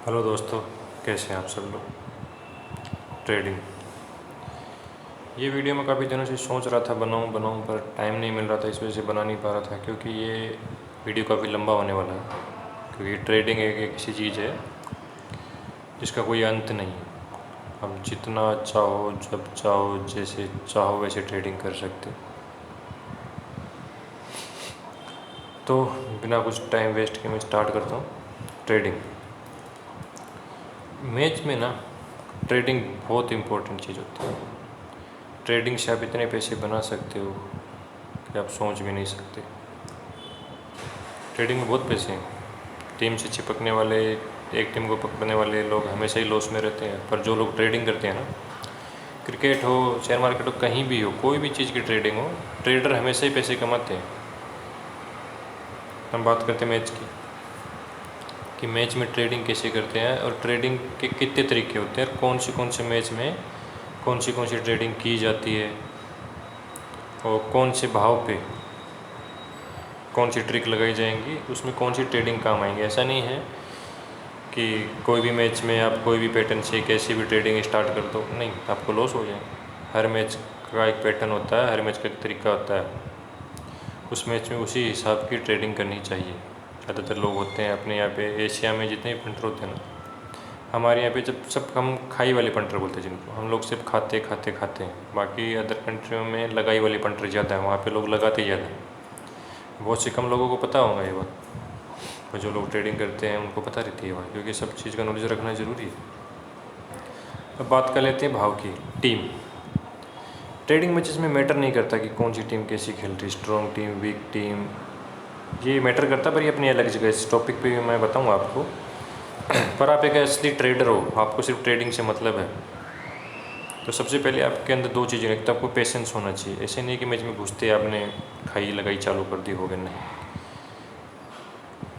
Hello दोस्तों, कैसे हैं आप सब लोग। ट्रेडिंग, ये वीडियो मैं काफ़ी दिनों से सोच रहा था बनाऊं पर टाइम नहीं मिल रहा था, इस वजह से बना नहीं पा रहा था क्योंकि ये वीडियो काफ़ी लंबा होने वाला है। क्योंकि ट्रेडिंग एक ऐसी चीज़ है जिसका कोई अंत नहीं है। हम जितना चाहो, जब चाहो, जैसे चाहो वैसे ट्रेडिंग कर सकते। तो बिना कुछ टाइम वेस्ट किए मैं स्टार्ट करता हूँ। ट्रेडिंग मैच में ना, ट्रेडिंग बहुत इम्पोर्टेंट चीज़ होती है। ट्रेडिंग से आप इतने पैसे बना सकते हो कि आप सोच भी नहीं सकते। ट्रेडिंग में बहुत पैसे हैं। टीम से चिपकने वाले, एक टीम को पकड़ने वाले लोग हमेशा ही लॉस में रहते हैं। पर जो लोग ट्रेडिंग करते हैं ना, क्रिकेट हो, शेयर मार्केट हो, कहीं भी हो, कोई भी चीज़ की ट्रेडिंग हो, ट्रेडर हमेशा ही पैसे कमाते हैं। हम बात करते हैं मैच की, कि मैच में ट्रेडिंग कैसे करते हैं और ट्रेडिंग के कितने तरीके होते हैं और कौन से मैच में कौन सी ट्रेडिंग की जाती है और कौन से भाव पे कौन सी ट्रिक लगाई जाएंगी, उसमें कौन सी ट्रेडिंग काम आएंगी। ऐसा नहीं है कि कोई भी मैच में आप कोई भी पैटर्न से कैसी भी ट्रेडिंग स्टार्ट कर दो, नहीं, आपको लॉस हो जाए। हर मैच का एक पैटर्न होता है, हर मैच का एक तरीका होता है। उस मैच में उसी हिसाब की ट्रेडिंग करनी चाहिए। ज़्यादातर लोग होते हैं अपने यहाँ पे एशिया में जितने भी पंटर होते हैं ना, हमारे यहाँ पे जब सब हम खाई वाले पंटर बोलते हैं जिनको, हम लोग सिर्फ खाते खाते खाते हैं। बाकी अदर कंट्रियों में लगाई वाले पंटर ज़्यादा है, वहाँ पे लोग लगाते ज़्यादा हैं। बहुत से कम लोगों को पता होगा ये बात, पर जो लोग ट्रेडिंग करते हैं उनको पता रहती है बात, क्योंकि सब चीज़ का नॉलेज रखना ज़रूरी है। अब बात कर लेते हैं भाव की। टीम ट्रेडिंग मैचेस में मैटर नहीं करता कि कौन सी टीम कैसी खेल रही, स्ट्रॉन्ग टीम, वीक टीम, ये मैटर करता, पर ये अपनी अलग जगह। इस टॉपिक पे भी मैं बताऊंगा आपको। पर आप एक असली ट्रेडर हो, आपको सिर्फ ट्रेडिंग से मतलब है, तो सबसे पहले आपके अंदर दो चीज़ें, एक तो आपको पेशेंस होना चाहिए। ऐसे नहीं कि मैच में घुसते आपने खाई लगाई चालू कर दी, हो गया, नहीं।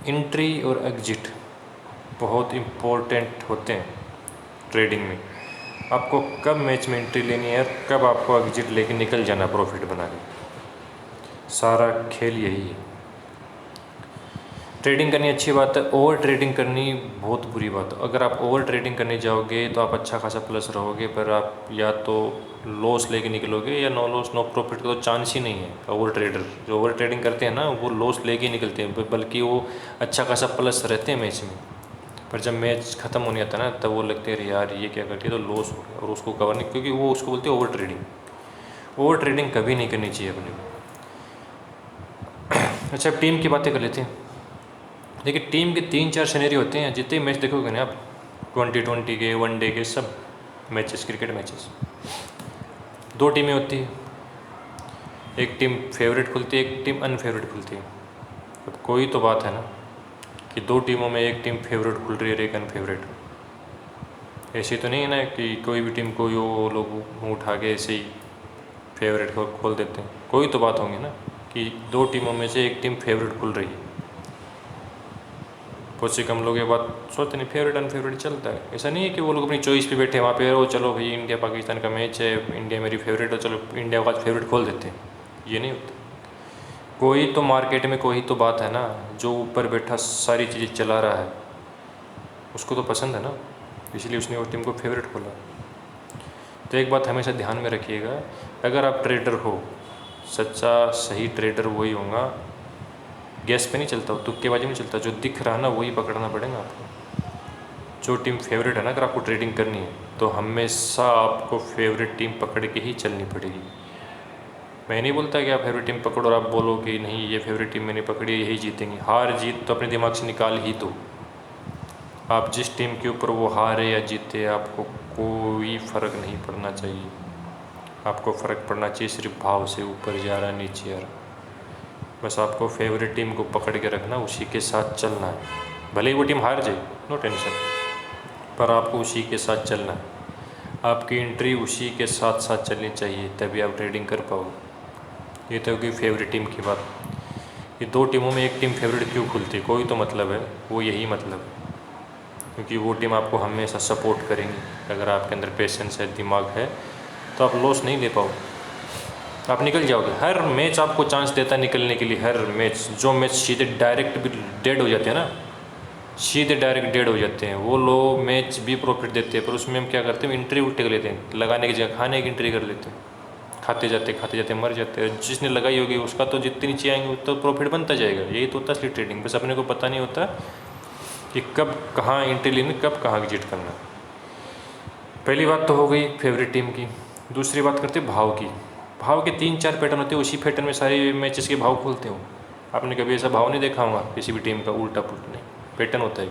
एंट्री और एग्जिट बहुत इम्पोर्टेंट होते हैं ट्रेडिंग में। आपको कब मैच में एंट्री लेनी है और कब आपको एग्जिट लेके निकल जाना प्रॉफिट बना के, सारा खेल यही है। ट्रेडिंग करनी अच्छी बात है, ओवर ट्रेडिंग करनी बहुत बुरी बात है। अगर आप ओवर ट्रेडिंग करने जाओगे तो आप अच्छा खासा प्लस रहोगे, पर आप या तो लॉस लेके निकलोगे या नो लॉस नो प्रॉफिट का तो चांस ही नहीं है। ओवर ट्रेडर जो ओवर ट्रेडिंग करते हैं ना, वो लॉस लेके निकलते हैं, बल्कि वो अच्छा खासा प्लस रहते हैं मैच में। पर जब मैच ख़त्म होने आता है ना, तब वो लगते हैं यार ये क्या करती है, तो लॉस हो गया, और उसको कवर नहीं, क्योंकि वो उसको बोलते हैं ओवर ट्रेडिंग। ओवर ट्रेडिंग कभी नहीं करनी चाहिए अपने को। अच्छा, अब टीम की बातें कर लेते हैं। देखिए, टीम के 3-4 सिनेरियो होते हैं। जितने मैच देखोगे ना आप, 2020 के, वनडे के, सब मैचेस, क्रिकेट मैचेस, दो टीमें होती है। एक टीम फेवरेट खुलती है, एक टीम अनफेवरेट खुलती है। अब कोई तो बात है ना कि दो टीमों में एक टीम फेवरेट खुल रही है और एक अनफेवरेट। ऐसी तो नहीं है ना कि कोई भी टीम को वो लोग मुँह उठा के ऐसे ही फेवरेट को खोल देते हैं। कोई तो बात होंगी ना कि दो टीमों में से एक टीम फेवरेट खुल रही है। बहुत से कम लोग ये बात सोचते नहीं, फेवरेट अनफेवरेट चलता है। ऐसा नहीं है कि वो लोग अपनी चॉइस पे बैठे वहाँ पे, ओ चलो भाई इंडिया पाकिस्तान का मैच है, इंडिया मेरी फेवरेट है, चलो इंडिया का फेवरेट खोल देते हैं। ये नहीं होता। कोई तो मार्केट में कोई तो बात है ना, जो ऊपर बैठा सारी चीज़ें चला रहा है, उसको तो पसंद है ना, इसलिए उसने वो टीम को फेवरेट खोला। तो एक बात हमेशा ध्यान में रखिएगा, अगर आप ट्रेडर हो, सच्चा सही ट्रेडर वही होगा, गैस पे नहीं चलता, तुक्केबाजी में चलता, जो दिख रहा है ना वही पकड़ना पड़ेगा आपको। जो टीम फेवरेट है ना, अगर आपको ट्रेडिंग करनी है तो हमेशा आपको फेवरेट टीम पकड़ के ही चलनी पड़ेगी। मैं नहीं बोलता कि आप फेवरेट टीम पकड़ो और आप बोलो कि नहीं ये फेवरेट टीम मैंने पकड़ी है, यही जीतेंगी। हार जीत तो अपने दिमाग से निकाल ही दो। आप जिस टीम के ऊपर वो हारे या जीते, आपको कोई फ़र्क नहीं पड़ना चाहिए। आपको फ़र्क पड़ना चाहिए सिर्फ भाव से, ऊपर जा रहा नीचे आ रहा। बस आपको फेवरेट टीम को पकड़ के रखना, उसी के साथ चलना है। भले ही वो टीम हार जाए, नो टेंशन, पर आपको उसी के साथ चलना है। आपकी एंट्री उसी के साथ साथ चलनी चाहिए, तभी आप ट्रेडिंग कर पाओगे। ये तो होगी फेवरेट टीम की बात। ये दो टीमों में एक टीम फेवरेट क्यों खुलती है, कोई तो मतलब है, वो यही मतलब है, क्योंकि वो टीम आपको हमेशा सपोर्ट करेंगी। अगर आपके अंदर पेशेंस है, दिमाग है, तो आप लॉस नहीं ले पाओगे, आप निकल जाओगे। हर मैच आपको चांस देता है निकलने के लिए, हर मैच। जो मैच सीधे डायरेक्ट भी डेड हो जाते हैं ना, सीधे डायरेक्ट डेड हो जाते हैं। वो लोग मैच भी प्रॉफिट देते हैं, पर उसमें हम क्या करते हैं, एंट्री उल्टे कर लेते हैं, लगाने की जगह खाने की एंट्री कर लेते हैं, खाते जाते मर जाते हैं। जिसने लगाई होगी उसका तो जितनी नीचे आएंगे उतना प्रॉफिट बनता जाएगा। यही तो होता है असली ट्रेडिंग, बस अपने को पता नहीं होता कि कब कहाँ एंट्री लेनी, कब कहाँ एग्जिट करना। पहली बात तो हो गई फेवरेट टीम की। दूसरी बात करते हैं भाव की। भाव के 3-4 पैटर्न होते हैं, उसी पैटर्न में सारे मैचेस के भाव खोलते हो। आपने कभी ऐसा भाव नहीं देखा होगा किसी भी टीम का, उल्टा पुल्टा नहीं, पैटर्न होता है।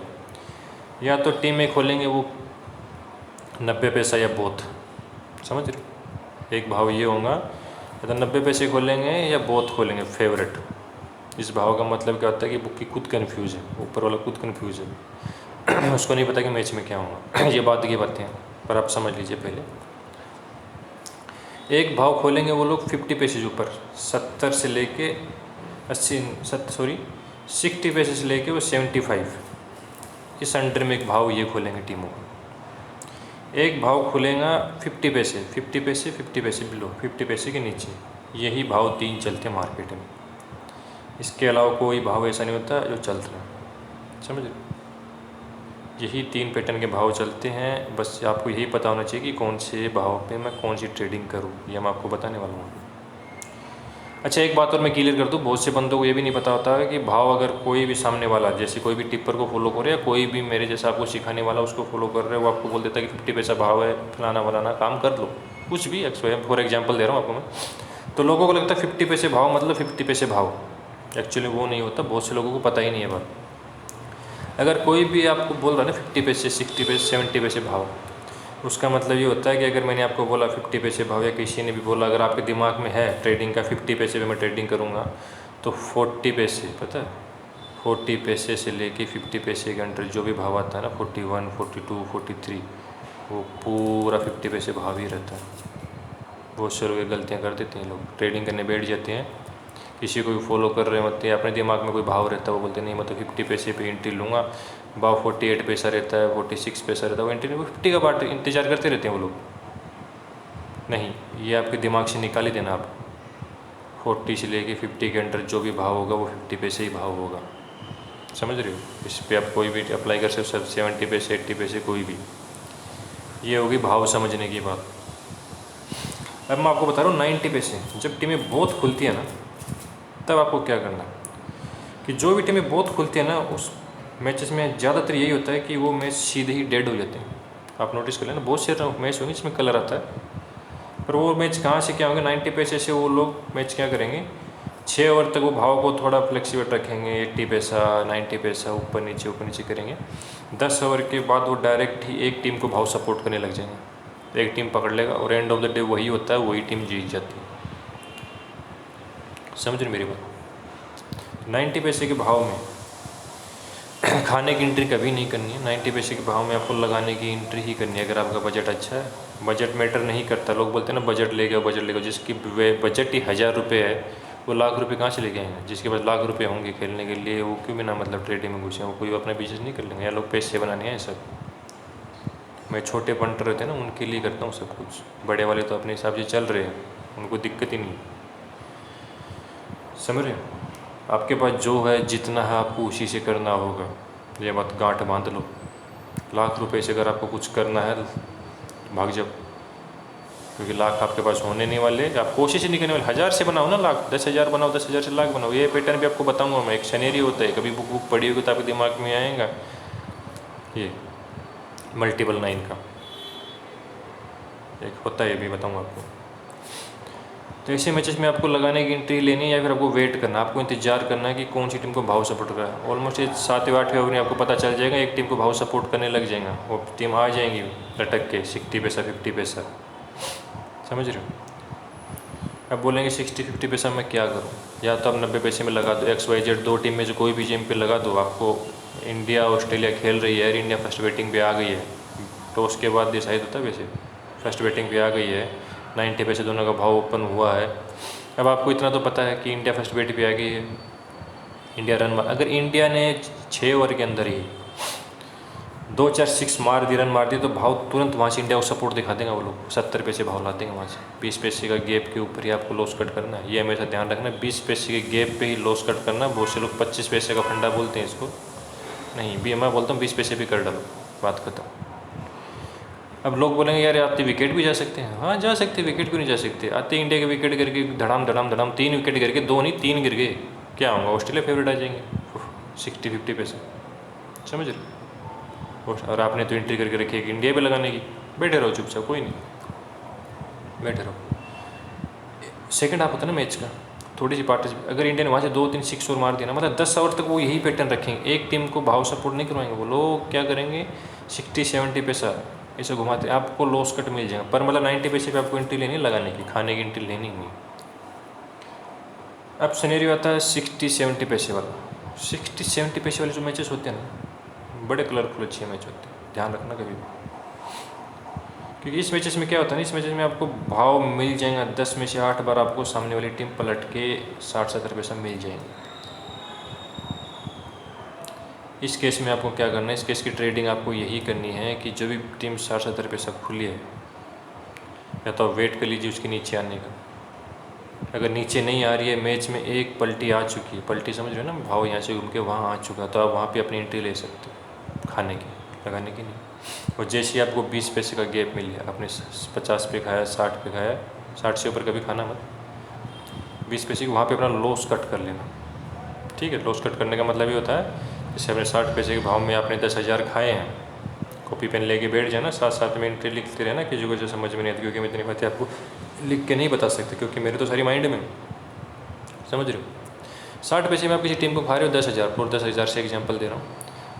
या तो टीम में खोलेंगे वो 90 पैसा या बोथ, समझ रहे हो, एक भाव ये होगा, या तो 90 पैसे खोलेंगे या बोथ खोलेंगे फेवरेट। इस भाव का मतलब क्या होता है कि बुक खुद कन्फ्यूज़ है, ऊपर वाला खुद कन्फ्यूज़ है उसको नहीं पता कि मैच में क्या होगा ये बात की बातें हैं, पर आप समझ लीजिए। पहले एक भाव खोलेंगे वो लोग 50 पैसे ऊपर, 70 से लेके 60 पैसे से लेके वो 75, इस अंडर में एक भाव ये खोलेंगे टीमों को। एक भाव खुलेगा 50 पैसे, 50 पैसे, 50 पैसे बिलो, 50 पैसे के नीचे, यही भाव 3 चलते हैं मार्केट में। इसके अलावा कोई भाव ऐसा नहीं होता जो चल रहा है, समझ रहे। यही 3 पैटर्न के भाव चलते हैं, बस आपको यही पता होना चाहिए कि कौन से भाव पे मैं कौन सी ट्रेडिंग करूँ, ये मैं आपको बताने वाला हूँ। अच्छा, एक बात और मैं क्लियर कर दूँ, बहुत से बंदों को ये भी नहीं पता होता है कि भाव अगर कोई भी सामने वाला, जैसे कोई भी टिप्पर को फॉलो करे या कोई भी मेरे जैसा आपको सिखाने वाला उसको फॉलो कर रहे हो, वो आपको बोल देता है कि 50 पैसा भाव है, फलाना फलाना काम कर लो, कुछ भी फॉर एग्जाम्पल दे रहा हूँ आपको मैं। तो लोगों को लगता है 50 पैसे भाव मतलब 50 पैसे भाव, एक्चुअली वो नहीं होता, बहुत से लोगों को पता ही नहीं है बात। अगर कोई भी आपको बोल रहा है ना 50 पैसे, 60 पैसे, 70 पैसे भाव, उसका मतलब ये होता है कि अगर मैंने आपको बोला 50 पैसे भाव, या किसी ने भी बोला, अगर आपके दिमाग में है ट्रेडिंग का 50 पैसे पे मैं ट्रेडिंग करूँगा, तो 40 पैसे, पता है 40 पैसे से लेके 50 पैसे के अंदर जो भी भाव आता है ना, 41, 42, 43, वो पूरा 50 पैसे भाव ही रहता है। बहुत से लोग गलतियाँ कर देते हैं, लोग ट्रेडिंग करने बैठ जाते हैं, किसी को भी फॉलो कर रहे होते हैं, अपने दिमाग में कोई भाव रहता है, वो बोलते नहीं मैं तो 50 पैसे पे एंट्री लूँगा, भाव 48 पैसा रहता है, 46 पैसा रहता है, वो एंट्री 50 का पार्ट इंतजार करते रहते हैं वो लोग। नहीं, ये आपके दिमाग से निकाल ही देना आप, 40 से लेके 50 के अंदर जो भी भाव होगा वो 50 पैसे ही भाव होगा, समझ रहे हो। इस पर आप कोई भी अप्लाई कर सकते हो, 70 पैसे, 80 पैसे, कोई भी। ये होगी भाव समझने की बात। अब मैं आपको बता रहा हूँ 90 पैसे, जब टीमें बहुत खुलती है ना, तब आपको क्या करना है कि जो भी टीमें बहुत खुलती है ना, उस मैचेस में ज़्यादातर यही होता है कि वो मैच सीधे ही डेड हो जाते हैं। आप नोटिस कर लेना, बहुत से मैच होंगे जिसमें कलर आता है, पर वो मैच कहाँ से क्या होंगे, 90 पैसे से वो लोग मैच क्या करेंगे, 6 ओवर तक वो भाव को थोड़ा फ्लेक्सिबल रखेंगे, 80 पैसा, 90 पैसा, ऊपर नीचे करेंगे। 10 ओवर के बाद वो डायरेक्ट ही एक टीम को भाव सपोर्ट करने लग जाएंगे, एक टीम पकड़ लेगा और एंड ऑफ द डे वही होता है, वही टीम जीत जाती है। समझ रहे मेरी बात। 90 पैसे के भाव में खाने की एंट्री कभी नहीं करनी है, 90 पैसे के भाव में आपको लगाने की एंट्री ही करनी है अगर आपका बजट अच्छा है। बजट मैटर नहीं करता, लोग बोलते हैं ना बजट ले गए, जिसकी बजट ही 1000 रुपये है वो लाख रुपए कहाँ से लेके आएंगे। जिसके पास लाख रुपए होंगे खेलने के लिए, वो क्यों बिना मतलब ट्रेडिंग में घुसे, वो कोई अपना बिजनेस नहीं कर लेंगे, या लोग पैसे बनाने हैं सब। मैं छोटे पंटर रहते हैं ना, उनके लिए करता हूँ सब कुछ, बड़े वाले तो अपने हिसाब से चल रहे हैं, उनको दिक्कत ही नहीं। समझ रहे हैं। आपके पास जो है जितना है आपको उसी से करना होगा, ये बात गांठ बांध लो। लाख रुपए से अगर आपको कुछ करना है भाग जाओ, क्योंकि लाख आपके पास होने नहीं वाले, आप कोशिश ही नहीं करने वाले। 1000 से बनाओ ना लाख, 10,000 बनाओ, 10,000 से लाख बनाओ। ये पैटर्न भी आपको बताऊंगा मैं, एक शनेरी होता है, कभी बुक पढ़ी होगी तो आपके दिमाग में आएगा, ये मल्टीपल 9 का एक होता है, ये भी बताऊँगा आपको। तो ऐसे मैचेस में आपको लगाने की एंट्री लेनी है या फिर आपको वेट करना, आपको इंतजार करना है कि कौन सी टीम को भाव सपोर्ट कर रहा है। ऑलमोस्ट ये 7वें 8वें ओवर में आपको पता चल जाएगा, एक टीम को भाव सपोर्ट करने लग जाएगा, वो टीम आ जाएंगी लटक के 60 पैसा 50 पैसा, समझ रहे हो। अब बोलेंगे 60-50 पैसा मैं क्या करूँ, या तो आप 90 पैसे में लगा दो, XYZ 2 टीम में से कोई भी टीम पे लगा दो। आपको इंडिया ऑस्ट्रेलिया खेल रही है, इंडिया फर्स्ट बैटिंग पे आ गई है, टॉस के बाद डिसाइड होता है, वैसे फर्स्ट बैटिंग पे आ गई है, 90 पैसे दोनों का भाव ओपन हुआ है। अब आपको इतना तो पता है कि इंडिया फर्स्ट बैटिंग पे आ गई है, इंडिया रन मार, अगर इंडिया ने 6 ओवर के अंदर ही 2-4 6 मार दी, रन मार दी, तो भाव तुरंत वहाँ से इंडिया को सपोर्ट दिखा देंगे वो लोग, 70 पैसे भाव ला देंगे वहाँ से। 20 पैसे का गैप के ऊपर ही आपको लॉस कट करना है, ये हमेशा ध्यान रखना है। 20 पैसे के गैप पे ही लॉस कट करना। बहुत से लोग 25 पैसे का फंडा बोलते हैं इसको, नहीं भी मैं बोलता हूँ 20 पैसे भी कर डालो, बात खत्म। अब लोग बोलेंगे यार आते विकेट भी जा सकते हैं, हाँ जा सकते, विकेट क्यों नहीं जा सकते। आते इंडिया के विकेट गिर के धड़ाम धड़ाम धड़ाम 3 विकेट गिर के, 2 नहीं 3 गिर गए, क्या होगा, ऑस्ट्रेलिया फेवरेट आ जाएंगे 60-50 पैसे, समझ रहे। और आपने तो एंट्री करके रखी है कि इंडिया पे लगाने की, बैठे रहो चुपचाप, कोई नहीं, बैठे रहो। सेकंड हाफ होता है ना मैच का, थोड़ी सी पार्टिसिपेट, अगर इंडिया ने वहाँ से 2-3 6 और मार दिया ना, मतलब 10 ओवर तक वो यही पैटर्न रखेंगे, एक टीम को भाव सपोर्ट नहीं करवाएंगे, वो लोग क्या करेंगे 60-70 पैसा ऐसे घुमाते, आपको लॉस कट मिल जाएगा, पर मतलब 90 पैसे पे आपको एंट्री लेनी लगाने की, खाने की एंट्री लेनी नहीं। अब सिनेरियो आता है 60-70 पैसे वाला। 60-70 पैसे वाले जो मैचेस होते हैं ना, बड़े कलरफुल अच्छे मैच होते हैं, ध्यान रखना कभी भी, क्योंकि इस मैचेस में क्या होता है ना, इस मैचेस में आपको भाव मिल जाएगा 10 में से 8 बार आपको सामने वाली टीम पलट के 60-70 पैसा मिल जाएंगे। इस केस में आपको क्या करना है, इस केस की ट्रेडिंग आपको यही करनी है कि जो भी टीम 60-70 पैसा खुली है, या तो वेट कर लीजिए उसके नीचे आने का, अगर नीचे नहीं आ रही है, मैच में एक पलटी आ चुकी है, पलटी समझ रहे हो ना, भाव यहाँ से घूम के वहाँ आ चुका, तो आप वहाँ पे अपनी एंट्री ले सकते हो, खाने की, लगाने की नहीं। और जैसे ही आपको 20 पैसे का गैप मिल गया, आपने 50 पे खाया, 60 पे खाया, 60 से ऊपर कभी खाना मत, 20 पैसे की वहाँ पे अपना लॉस कट कर लेना, ठीक है। लॉस कट करने का मतलब ये होता है, जैसे अपने 60 पैसे के भाव में आपने 10,000 खाए हैं, कॉपी पेन लेके बैठ जाए ना, साथ साथ में एंट्री लिखते रहना, किसी को जो समझ में नहीं आती, क्योंकि मैं इतनी बातें आपको लिख के नहीं बता सकते, क्योंकि मेरे तो सारी माइंड में, समझ रहे हो। 60 पैसे में आप किसी टीम को खा रहे हो 10,000, और 10,000 से एग्जाम्पल दे रहा हूँ,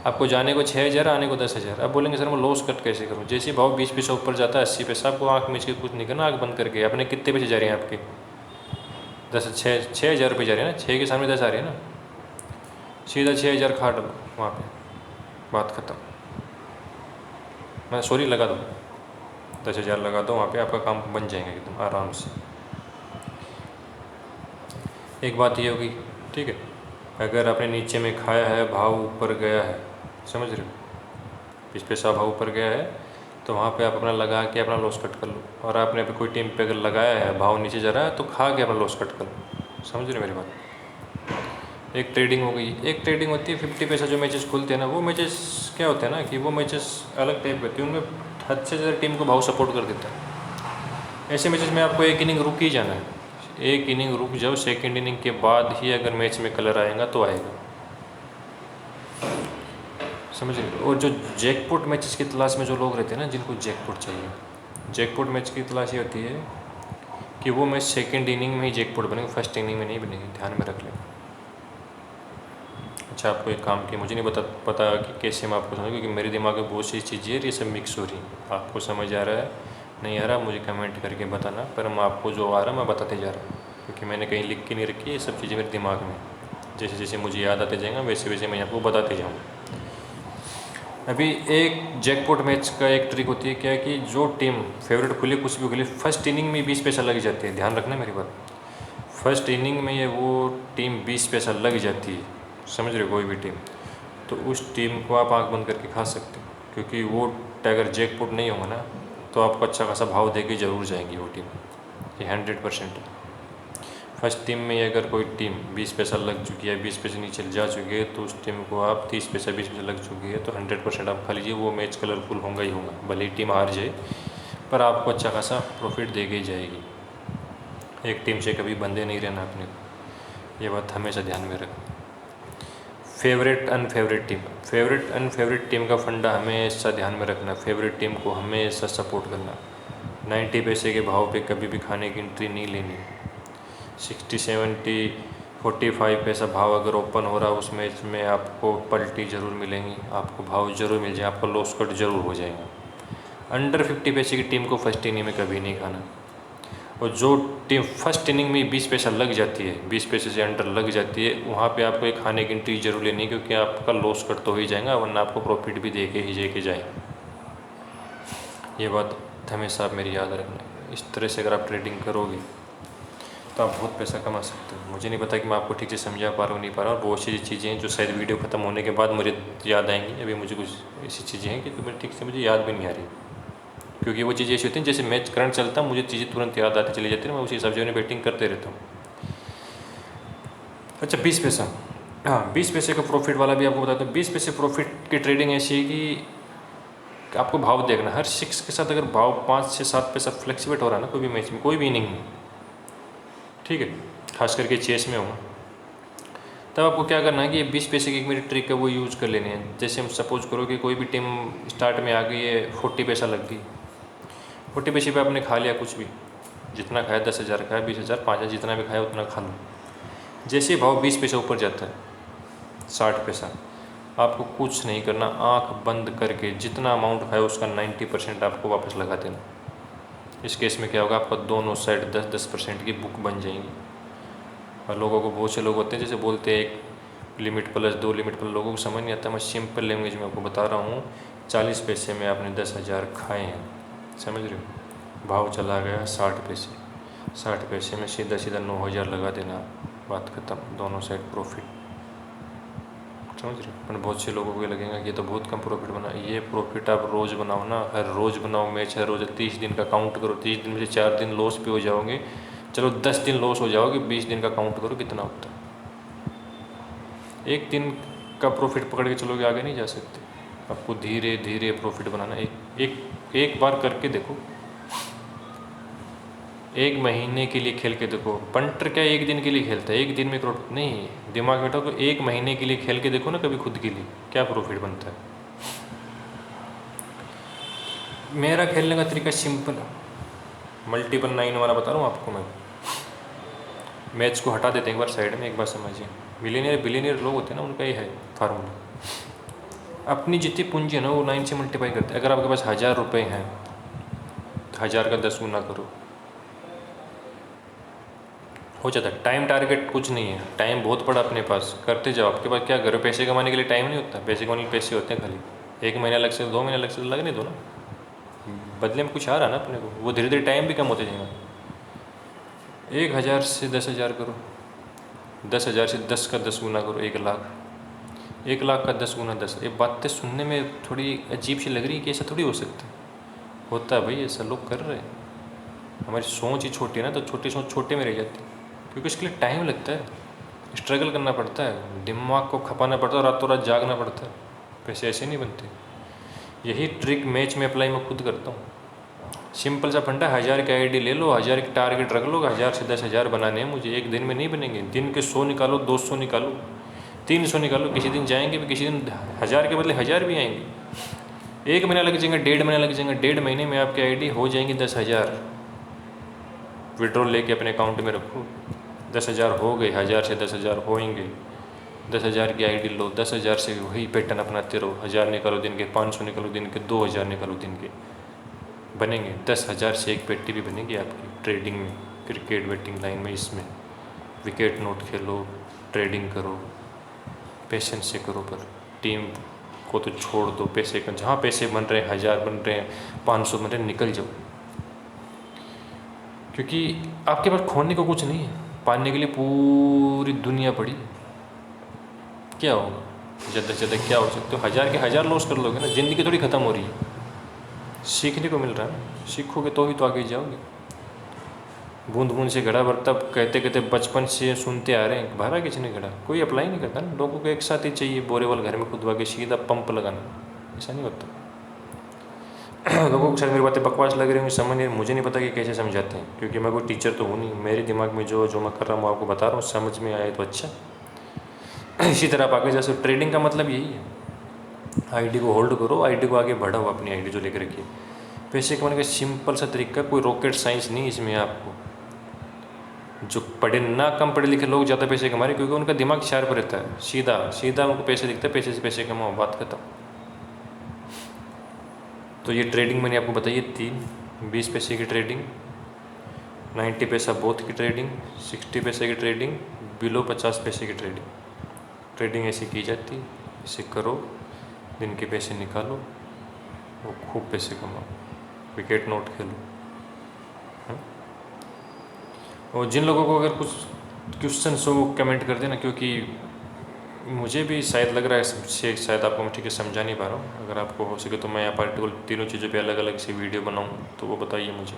आपको जाने को 6,000, आने को 10,000। अब बोलेंगे सर मैं लॉस कट कैसे करूँ, जैसे भाव 20 पैसा ऊपर जाता है 80 पैसा, आपको आँख मीच के कुछ नहीं करना, आँख बंद करके, अपने कितने पैसे जा रहे हैं आपके 6,000 रुपये जा रहे हैं ना, 6 के सामने 10 आ रहे हैं ना, सीधा 6,000 खा डालो वहाँ पे, बात ख़त्म। मैं सॉरी लगा दो, 10,000 लगा दो वहाँ पे, आपका काम बन जाएगा एकदम आराम से। एक बात ये होगी, ठीक है, अगर आपने नीचे में खाया है, भाव ऊपर गया है, समझ रहे हो, 20 पैसा भाव ऊपर गया है, तो वहाँ पे आप अपना लगा के अपना लॉस कट कर लो। और आपने कोई टीम पे अगर लगाया है, भाव नीचे जा रहा है, तो खा के अपना लॉस कट कर लो, समझ रहे हो मेरी बात। एक ट्रेडिंग हो गई, एक ट्रेडिंग होती है 50 पैसा जो मैचेस खुलते हैं ना, वो मैचेस क्या होते हैं ना कि वो मैचेस अलग टाइप के होते हैं, उनमें हद से ज़्यादा टीम को भाव सपोर्ट कर देता है। ऐसे मैचेस में आपको एक इनिंग रुक ही जाना है, एक इनिंग रुक जाओ, सेकेंड इनिंग के बाद ही अगर मैच में कलर आएगा तो आएगा, समझ रहे। और जो जैकपॉट मैचेस की तलाश में जो लोग रहते हैं ना, जिनको जैकपॉट चाहिए, जैकपॉट मैच की तलाश ये होती है कि वो मैच सेकेंड इनिंग में ही जैकपॉट बनेगा, फर्स्ट इनिंग में नहीं बनेगी, ध्यान में रख लें। अच्छा आपको एक काम किया, मुझे नहीं पता कि कैसे मैं आपको समझूँ, क्योंकि मेरे दिमाग में बहुत सी चीज़ें ये सब मिक्स हो रही हैं। आपको समझ आ रहा है नहीं आ रहा मुझे कमेंट करके बताना, पर मैं आपको जो आ रहा मैं बताते जा रहा हूँ, क्योंकि मैंने कहीं लिख के नहीं रखी ये सब चीज़ें मेरे दिमाग में, जैसे जैसे मुझे याद आते जाएंगे वैसे वैसे मैं आपको बताते जाऊँगा। अभी एक जैकपॉट मैच का एक ट्रिक होती है क्या, कि जो टीम फेवरेट खुली, कुछ भी खुली, फर्स्ट इनिंग में 20 पैसा लग जाती है, ध्यान रखना मेरी बात, फर्स्ट इनिंग में ये वो टीम 20 पैसा लग जाती है, समझ रहे हो, कोई भी टीम, तो उस टीम को आप आंख बंद करके खा सकते हो, क्योंकि वो अगर जैकपॉट नहीं होगा ना, तो आपको अच्छा खासा भाव दे के ज़रूर जाएंगी वो टीम, ये 100%। फर्स्ट टीम में अगर कोई टीम 20 पैसा लग चुकी है, 20 पैसे नीचे जा चुकी है, तो उस टीम को आप 30 पैसा 20 पैसा लग चुकी है तो 100% आप खा लीजिए, वो मैच कलरफुल होगा ही होगा, भले ही टीम हार जाए पर आपको अच्छा खासा प्रॉफिट दे के जाएगी। एक टीम से कभी बंधे नहीं रहना अपने को, ये बात हमेशा ध्यान में रखें। Favourite unfavourite team, favourite unfavourite team का फंडा हमेशा ध्यान में रखना, फेवरेट टीम को हमेशा सपोर्ट करना, 90 पैसे के भाव पे कभी भी खाने की एंट्री नहीं लेनी। 60, 70, 45 पैसा भाव अगर ओपन हो रहा है उस मैच में आपको पलटी ज़रूर मिलेंगी, आपको भाव ज़रूर मिल जाए, आपका लॉस कट ज़रूर हो जाएगा। अंडर 50 पैसे की टीम को फर्स्ट इनिंग में कभी नहीं खाना, और जो टीम फर्स्ट इनिंग में 20 पैसा लग जाती है, 20 पैसे से अंडर लग जाती है, वहाँ पे आपको एक खाने की एंट्री जरूर लेनी है, क्योंकि आपका लॉस कट तो हो ही जाएगा, वरना आपको प्रॉफिट भी दे के ही जाके जाए। ये बात हमेशा आप मेरी याद रखना। इस तरह से अगर आप ट्रेडिंग करोगे तो आप बहुत पैसा कमा सकते हो। मुझे नहीं पता कि मैं आपको ठीक से समझा पा रहा हूँ नहीं पा रहा हूँ, और बहुत सी चीज़ें हैं जो शायद वीडियो ख़त्म होने के बाद मुझे याद आएंगी। अभी मुझे कुछ ऐसी चीज़ें हैं कि तो ठीक से मुझे याद भी नहीं आ रही, क्योंकि वो चीज़ें ऐसी होती हैं जैसे मैच करंट चलता है मुझे चीज़ें तुरंत याद आती चली जाती है, मैं उसी हिसाब से बैटिंग करते रहता हूँ। अच्छा 20 पैसा हाँ, 20 पैसे का प्रॉफिट वाला भी आपको बताता हूँ। 20 पैसे प्रॉफिट की ट्रेडिंग ऐसी है कि आपको भाव देखना, हर 6 के साथ अगर भाव 5 से 7 पैसा फ्लैक्चुएट हो रहा है ना कोई भी मैच में, कोई भी इनिंग में, ठीक है, खास करके चेस में होगा, तब आपको क्या करना है कि ये 20 पैसे की एक मेरी ट्रिक है वो यूज़ कर लेनी है। जैसे हम सपोज करो कि कोई भी टीम स्टार्ट में आ गई है, 40 पैसा लग गई, 40 पैसे पे आपने खा लिया कुछ भी, जितना खाया, 10,000 खाया, 20,000, 5,000, जितना भी खाया उतना खा लो। जैसे भाव 20 पैसे ऊपर जाता है, 60 पैसा, आपको कुछ नहीं करना, आंख बंद करके जितना अमाउंट खाया उसका 90% आपको वापस लगा देना। इस केस में क्या होगा, आपका दोनों साइड 10-10% की बुक बन जाएंगी। और लोगों को, बहुत से लोग होते हैं जैसे बोलते हैं 1 लिमिट प्लस 2 लिमिट प्लस, लोगों को समझ नहीं आता। मैं सिंपल लैंग्वेज में आपको बता रहा हूँ, 40 पैसे में आपने 10,000 खाए हैं, समझ रहे हो, भाव चला गया 60 पैसे, 60 पैसे में सीधा सीधा 9,000 लगा देना, बात खत्म, दोनों साइड प्रॉफिट, समझ रहे हो। पर बहुत से लोगों को लगेगा कि ये तो बहुत कम प्रॉफिट बना। ये प्रॉफिट आप रोज़ बनाओ ना, हर रोज़ बनाओ मैच, हर रोज़ 30 दिन का काउंट करो, 30 दिन में से 4 दिन लॉस पे हो जाओगे, चलो 10 दिन लॉस हो जाओगे, 20 दिन का काउंट करो कितना होता है। एक दिन का प्रॉफिट पकड़ के चलोगे आगे नहीं जा सकते, आपको धीरे धीरे प्रॉफिट बनाना। एक बार करके देखो, 1 महीने के लिए खेल के देखो। पंटर क्या 1 दिन के लिए खेलता है, 1 दिन में करोड़ नहीं, दिमाग में बैठो, तो 1 महीने के लिए खेल के देखो ना कभी खुद के लिए, क्या प्रॉफिट बनता है। मेरा खेलने का तरीका सिंपल है, मल्टीपल 9 वाला बता रहा हूँ आपको मैं। मैच को हटा देते हैं एक बार साइड में, एक बार समझिए, बिलियनियर लोग होते हैं ना, उनका ये है फार्मूला, अपनी जितनी पूंजी है ना वो 9 से मल्टीप्लाई करते हैं। अगर आपके पास 1,000 रुपये हैं, 1,000 का 10 गुना करो, हो जाता है। टाइम टारगेट कुछ नहीं है, टाइम बहुत पड़ा अपने पास, करते जाओ। आपके पास क्या करो, पैसे कमाने के लिए टाइम नहीं होता, पैसे कमाने के लिए पैसे होते हैं खाली। 1 महीना लग सकता, 2 महीना लग सकता, लगने दो ना, बदले में कुछ आ रहा है ना अपने को, वो धीरे धीरे टाइम भी कम होते जाएगा। 1,000 से 10,000 करो, 10,000 से 10 का 10 गुना करो, 1,00,000, 1,00,000 का 10 गुना 10। ये बातें सुनने में थोड़ी अजीब सी लग रही है कि ऐसा थोड़ी हो सकता है, होता है भाई, ऐसा लोग कर रहे हैं। हमारी सोच ही छोटी है ना, तो छोटी सोच छोटे में रह जाती है, क्योंकि इसके लिए टाइम लगता है, स्ट्रगल करना पड़ता है, दिमाग को खपाना पड़ता है, रातों रात जागना पड़ता है, पैसे ऐसे नहीं बनते। यही ट्रिक मैच में अप्लाई मैं खुद करता हूँ। सिंपल सा फंडा, 1,000 की आईडी ले लो, 1,000 की टारगेट रख लो, 1,000 से 10,000 बनाने हैं मुझे, एक दिन में नहीं बनेंगे। दिन के 100 निकालो, 200 निकालो, 300 निकालो, किसी दिन जाएंगे भी, किसी दिन 1,000 के बदले 1,000 भी आएंगे। 1 महीना लग जाएंगे, 1.5 महीना लग जाएंगे, 1.5 महीने में आपकी आईडी हो जाएंगी 10,000। विड्रॉल लेके अपने अकाउंट में रखो, 10,000 हो गए, 1,000 से 10,000 होएंगे, 10,000 की आईडी लो, 10,000 से वही पैटर्न अपनाते रहो, 1,000 निकालो दिन के, 500 निकालो दिन के, 2,000 निकालो दिन के, बनेंगे 10,000 से एक पेटी भी बनेगी आपकी ट्रेडिंग में, क्रिकेट बेटिंग लाइन में। इसमें विकेट नोट खेलो, ट्रेडिंग करो, पेशेंस से करो, पर टीम को तो छोड़ दो, पैसे का जहाँ पैसे बन रहे हैं, 1,000 बन रहे हैं, 500 बन रहे हैं, निकल जाओ, क्योंकि आपके पास खोने को कुछ नहीं है, पाने के लिए पूरी दुनिया पड़ी। क्या होगा, ज़्यादा से ज़्यादा क्या हो सकते हो, 1,000 के 1,000 लॉस कर लोगे ना, ज़िंदगी थोड़ी ख़त्म हो रही है, सीखने को मिल रहा है ना, सीखोगे तो ही तो आगे जाओगे। बूंद बूंद से घड़ा भरता, कहते कहते बचपन से सुनते आ रहे हैं, भरा किसने घड़ा, कोई अप्लाई नहीं करता ना। लोगों को एक साथ ही चाहिए, बोरेवल घर में खुदवा के सीधा पंप लगाना, ऐसा नहीं होता। लोगों को शायद मेरी बातें बकवास लग रही होंगी, समझ नहीं, मुझे नहीं पता कि कैसे समझाते हैं, क्योंकि मैं कोई टीचर तो हूँ नहीं। मेरे दिमाग में जो मैं कर रहा हूँ आपको बता रहा हूँ, समझ में आए तो अच्छा। इसी तरह आप आगे जा सकते। ट्रेडिंग का मतलब यही है, आईडी को होल्ड करो, आईडी को आगे बढ़ाओ, अपनी आईडी जो लेकर रखिए। पैसे कमाने का सिंपल सा तरीका, कोई रॉकेट साइंस नहीं इसमें। आपको जो पढ़े ना, कम पढ़े लिखे लोग ज़्यादा पैसे कमा रहे, क्योंकि उनका दिमाग शार्प रहता है, सीधा सीधा उनको पैसे दिखता है, पैसे से पैसे कमाओ, बात खत्म। तो ये ट्रेडिंग मैंने आपको बताई है 3, 20 पैसे की ट्रेडिंग, 90 पैसा बोथ की ट्रेडिंग, 60 पैसे की ट्रेडिंग, बिलो 50 पैसे की ट्रेडिंग। ट्रेडिंग ऐसी की जाती है, इसे करो, दिन के पैसे निकालो, वो खूब पैसे कमाओ, विकेट नोट खेलो। और जिन लोगों को अगर कुछ क्वेश्चन हो वो कमेंट कर देना, क्योंकि मुझे भी शायद लग रहा है शायद आपको मैं ठीक से समझा नहीं पा रहा हूँ। अगर आपको हो सके तो मैं यहाँ पार्टिकुलर तीनों चीज़ों पे अलग अलग सी वीडियो बनाऊँ, तो वो बताइए मुझे।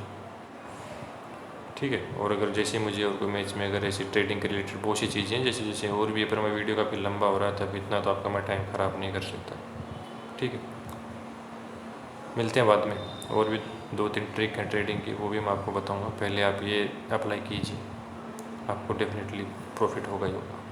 ठीक है। और अगर जैसे मुझे और कोई मैच में अगर ऐसी ट्रेडिंग के रिलेटेड बहुत सी चीज़ें हैं जैसे जैसे और भी, पर मैं वीडियो काफ़ी लंबा हो रहा था, अब इतना तो आपका मैं टाइम ख़राब नहीं कर सकता। ठीक है, मिलते हैं बाद में। और भी 2-3 ट्रिक हैं ट्रेडिंग की, वो भी मैं आपको बताऊंगा। पहले आप ये अप्लाई कीजिए, आपको डेफिनेटली प्रॉफिट होगा ही होगा।